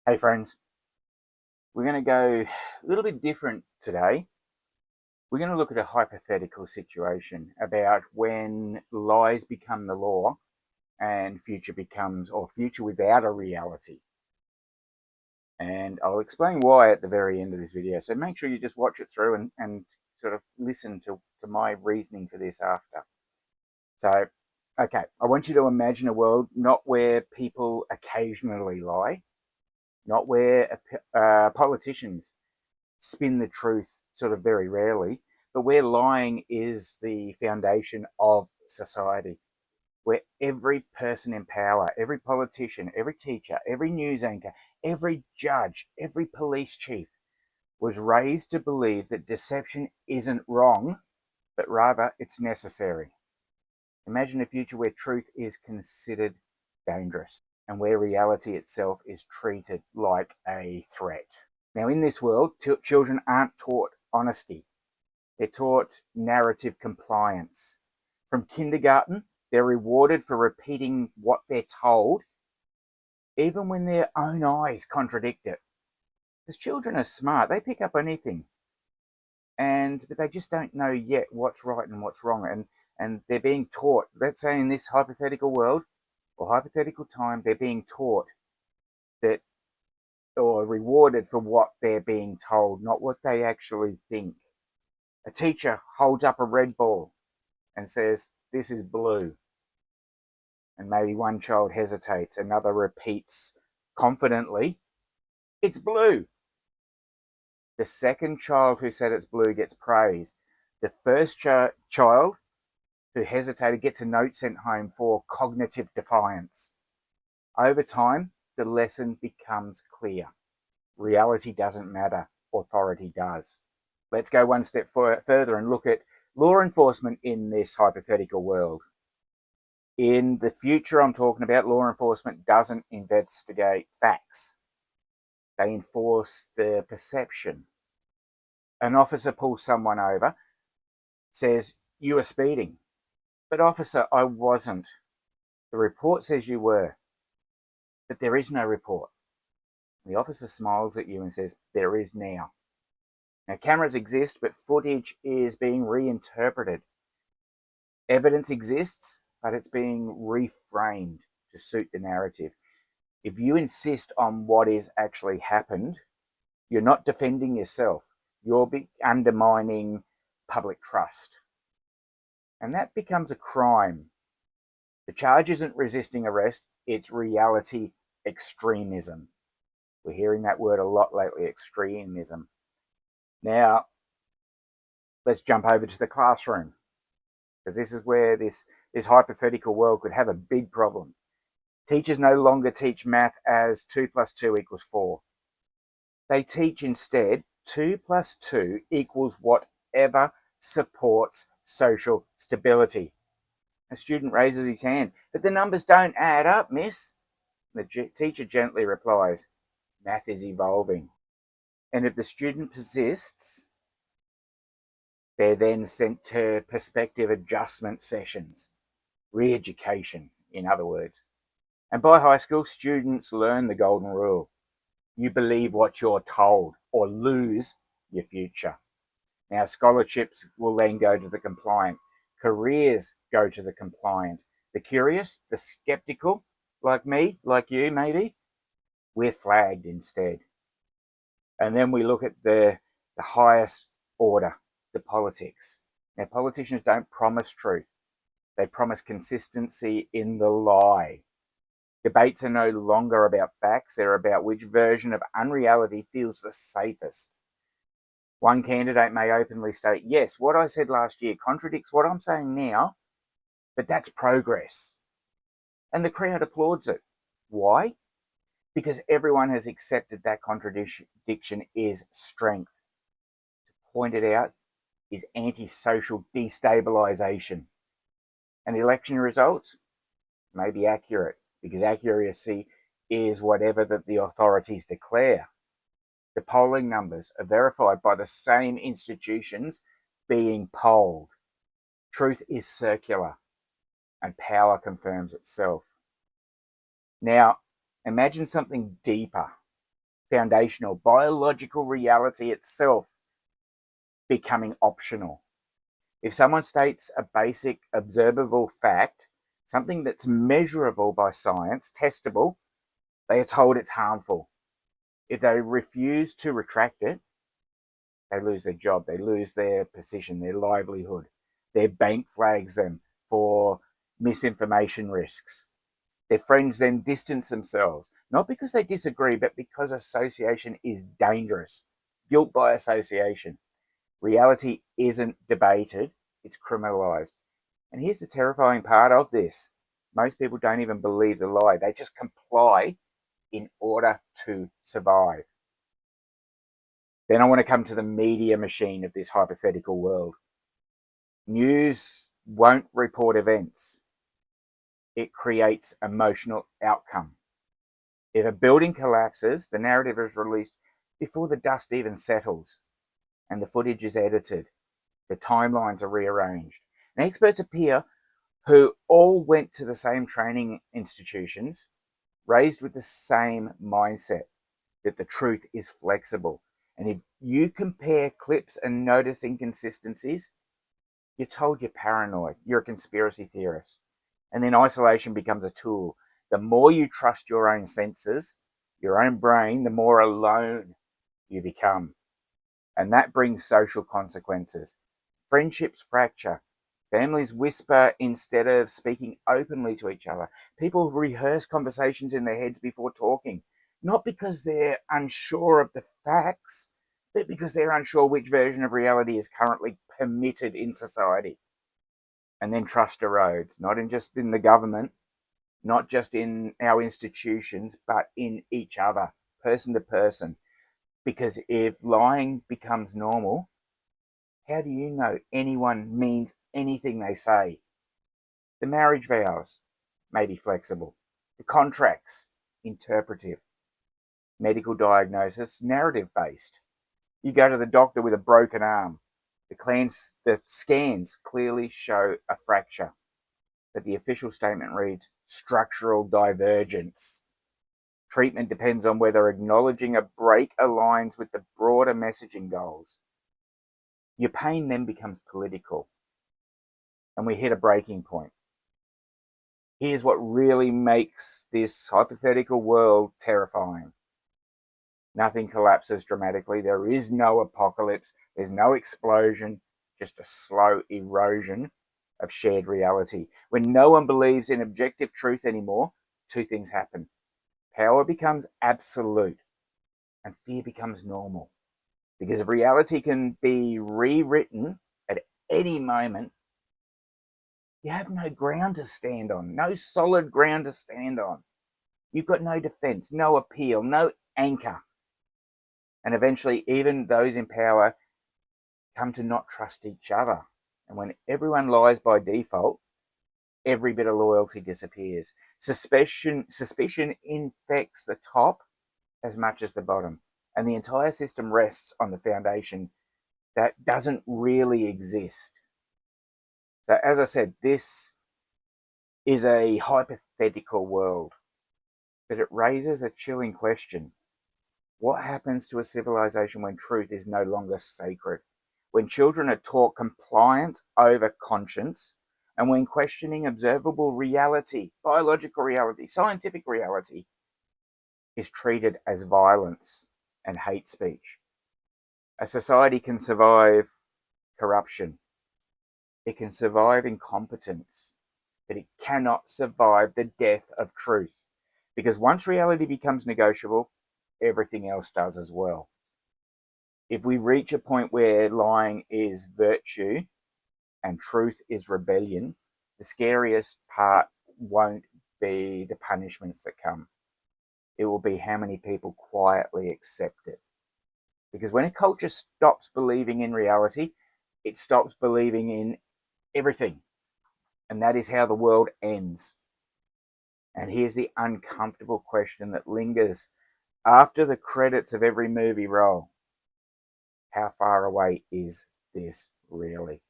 Hey friends, we're going to go a little bit different today. We're going to look at a hypothetical situation about when lies become the law and future becomes, or future without a reality. And I'll explain why at the very end of this video. So make sure you just watch it through and sort of listen to my reasoning for this after. So, okay, I want you to imagine a world not where people occasionally lie, not where politicians spin the truth sort of very rarely, but where lying is the foundation of society, where every person in power, every politician, every teacher, every news anchor, every judge, every police chief was raised to believe that deception isn't wrong, but rather it's necessary. Imagine a future where truth is considered dangerous and where reality itself is treated like a threat. Now, in this world, children aren't taught honesty. They're taught narrative compliance. From kindergarten, they're rewarded for repeating what they're told, even when their own eyes contradict it. Because children are smart, they pick up anything. But they just don't know yet what's right and what's wrong. And they're being taught, let's say in this hypothetical world or hypothetical time, they're being taught that or rewarded for what they're being told, not what they actually think. A teacher holds up a red ball and says, "This is blue." And maybe one child hesitates, another repeats confidently, "It's blue." The second child who said it's blue gets praise. The first child who hesitated gets a note sent home for cognitive defiance. Over time, the lesson becomes clear. Reality doesn't matter, authority does. Let's go one step further and look at law enforcement in this hypothetical world. In the future I'm talking about, law enforcement doesn't investigate facts. They enforce the perception. An officer pulls someone over, says, "You were speeding." "But officer, I wasn't." "The report says you were." "But there is no report." The officer smiles at you and says, "There is now." Now, cameras exist, but footage is being reinterpreted. Evidence exists, but it's being reframed to suit the narrative. If you insist on what is actually happened, you're not defending yourself. You're undermining public trust. And that becomes a crime. The charge isn't resisting arrest, it's reality extremism. We're hearing that word a lot lately, extremism. Now, let's jump over to the classroom, because this is where this hypothetical world could have a big problem. Teachers no longer teach math as 2 plus 2 equals 4. They teach instead 2 plus 2 equals whatever supports social stability. A student raises his hand. "But the numbers don't add up, miss." The teacher gently replies, "Math is evolving." And if the student persists, they're then sent to perspective adjustment sessions, re-education, in other words. And by high school, students learn the golden rule. You believe what you're told or lose your future. Now, scholarships will then go to the compliant. Careers go to the compliant. The curious, the skeptical, like me, like you maybe, we're flagged instead. And then we look at the highest order, the politics. Now, politicians don't promise truth. They promise consistency in the lie. Debates are no longer about facts, they're about which version of unreality feels the safest. One candidate may openly state, "Yes, what I said last year contradicts what I'm saying now, but that's progress." And the crowd applauds it. Why? Because everyone has accepted that contradiction is strength. To point it out is anti-social destabilization. And election results may be accurate, because accuracy is whatever that the authorities declare. The polling numbers are verified by the same institutions being polled. Truth is circular, and power confirms itself. Now, imagine something deeper. foundational, biological reality itself becoming optional. If someone states a basic observable fact, something that's measurable by science, testable, they are told it's harmful. If they refuse to retract it, they lose their job, they lose their position, their livelihood. Their bank flags them for misinformation risks. Their friends then distance themselves, not because they disagree, but because association is dangerous. Guilt by association. Reality isn't debated, it's criminalized. And here's the terrifying part of this. Most people don't even believe the lie. They just comply in order to survive. Then I want to come to the media machine of this hypothetical world. News won't report events. It creates emotional outcome. If a building collapses, the narrative is released before the dust even settles, and the footage is edited. The timelines are rearranged. And experts appear who all went to the same training institutions, raised with the same mindset that the truth is flexible. And if you compare clips and notice inconsistencies, you're told you're paranoid, you're a conspiracy theorist. And then isolation becomes a tool. The more you trust your own senses, your own brain, the more alone you become. And that brings social consequences. Friendships fracture. Families whisper instead of speaking openly to each other. People rehearse conversations in their heads before talking, not because they're unsure of the facts, but because they're unsure which version of reality is currently permitted in society. And then trust erodes, not just in the government, not just in our institutions, but in each other, person to person. Because if lying becomes normal, how do you know anyone means anything they say? The marriage vows may be flexible. The contracts, interpretive. Medical diagnosis, narrative-based. You go to the doctor with a broken arm. The scans clearly show a fracture, but the official statement reads structural divergence. Treatment depends on whether acknowledging a break aligns with the broader messaging goals. Your pain then becomes political, and we hit a breaking point. Here's what really makes this hypothetical world terrifying. Nothing collapses dramatically. There is no apocalypse. There's no explosion, just a slow erosion of shared reality. When no one believes in objective truth anymore, two things happen. Power becomes absolute, and fear becomes normal. Because if reality can be rewritten at any moment, you have no ground to stand on, no solid ground to stand on. You've got no defense, no appeal, no anchor. And eventually, even those in power come to not trust each other. And when everyone lies by default, every bit of loyalty disappears. Suspicion infects the top as much as the bottom. And the entire system rests on the foundation that doesn't really exist. So, as I said, this is a hypothetical world, but it raises a chilling question. What happens to a civilization when truth is no longer sacred? When children are taught compliance over conscience, and when questioning observable reality, biological reality, scientific reality, is treated as violence and hate speech? A society can survive corruption. It can survive incompetence, but it cannot survive the death of truth. Because once reality becomes negotiable, everything else does as well. If we reach a point where lying is virtue and truth is rebellion, the scariest part won't be the punishments that come. It will be how many people quietly accept it. Because when a culture stops believing in reality, it stops believing in everything. And that is how the world ends. And here's the uncomfortable question that lingers after the credits of every movie roll. How far away is this really?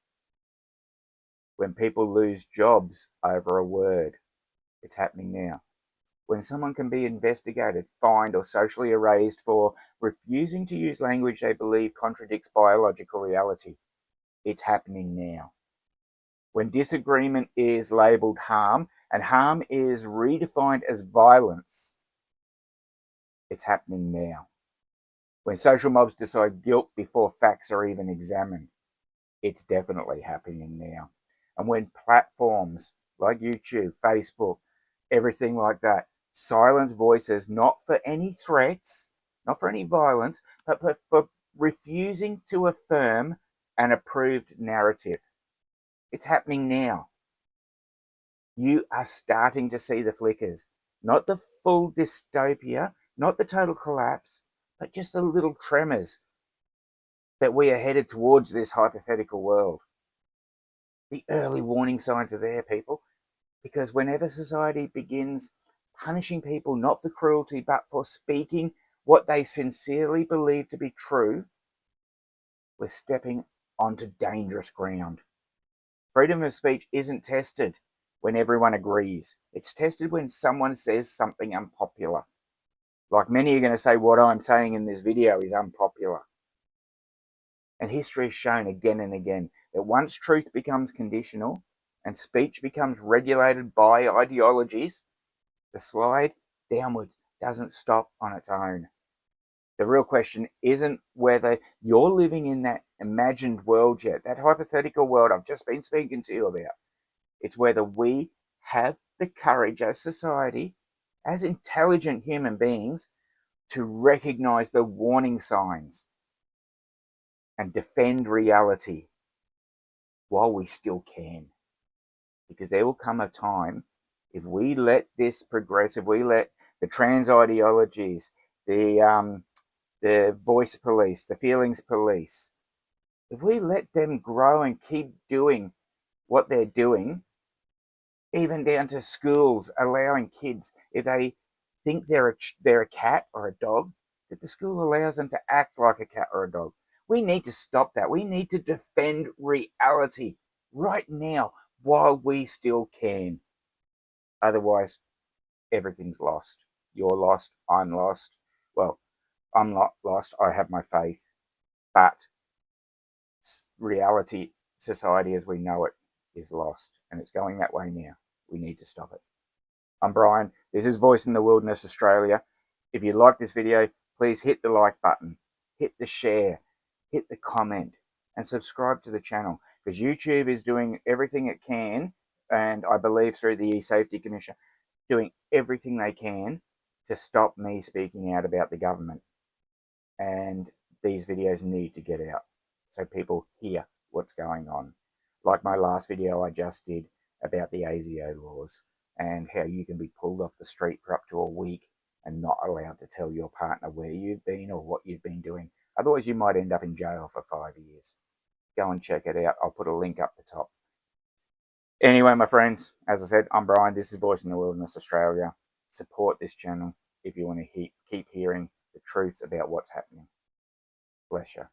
When people lose jobs over a word, it's happening now. When someone can be investigated, fined, or socially erased for refusing to use language they believe contradicts biological reality. It's happening now. When disagreement is labelled harm and harm is redefined as violence, it's happening now. When social mobs decide guilt before facts are even examined, it's definitely happening now. And when platforms like YouTube, Facebook, everything like that, silence voices not for any threats, not for any violence, but for refusing to affirm an approved narrative. It's happening now. You are starting to see the flickers, not the full dystopia, not the total collapse, but just the little tremors that we are headed towards this hypothetical world. The early warning signs are there, people, because whenever society begins punishing people not for cruelty but for speaking what they sincerely believe to be true, we're stepping onto dangerous ground. Freedom of speech isn't tested when everyone agrees. It's tested when someone says something unpopular. Like many are going to say what I'm saying in this video is unpopular. And history has shown again and again that once truth becomes conditional and speech becomes regulated by ideologies, the slide downwards doesn't stop on its own. The real question isn't whether you're living in that imagined world yet, that hypothetical world I've just been speaking to you about. It's whether we have the courage as society, as intelligent human beings, to recognize the warning signs and defend reality while we still can. Because there will come a time, if we let this progress, if we let the trans ideologies, the voice police, the feelings police, if we let them grow and keep doing what they're doing, even down to schools allowing kids, if they think they're a cat or a dog, that the school allows them to act like a cat or a dog. We need to stop that. We need to defend reality right now while we still can. Otherwise, everything's lost. You're lost. I'm lost. Well, I'm not lost. I have my faith. But reality, society as we know it, is lost. And it's going that way now. We need to stop it. I'm Brian. This is Voice in the Wilderness Australia. If you like this video, please hit the like button, hit the share, hit the comment, and subscribe to the channel, because YouTube is doing everything it can, and I believe through the E-Safety Commission, doing everything they can to stop me speaking out about the government. And these videos need to get out so people hear what's going on. Like my last video I just did about the ASIO laws and how you can be pulled off the street for up to a week and not allowed to tell your partner where you've been or what you've been doing. Otherwise, you might end up in jail for 5 years. Go and check it out. I'll put a link up the top. Anyway, my friends, as I said, I'm Brian. This is Voice in the Wilderness Australia. Support this channel if you want to keep hearing the truths about what's happening. Bless you.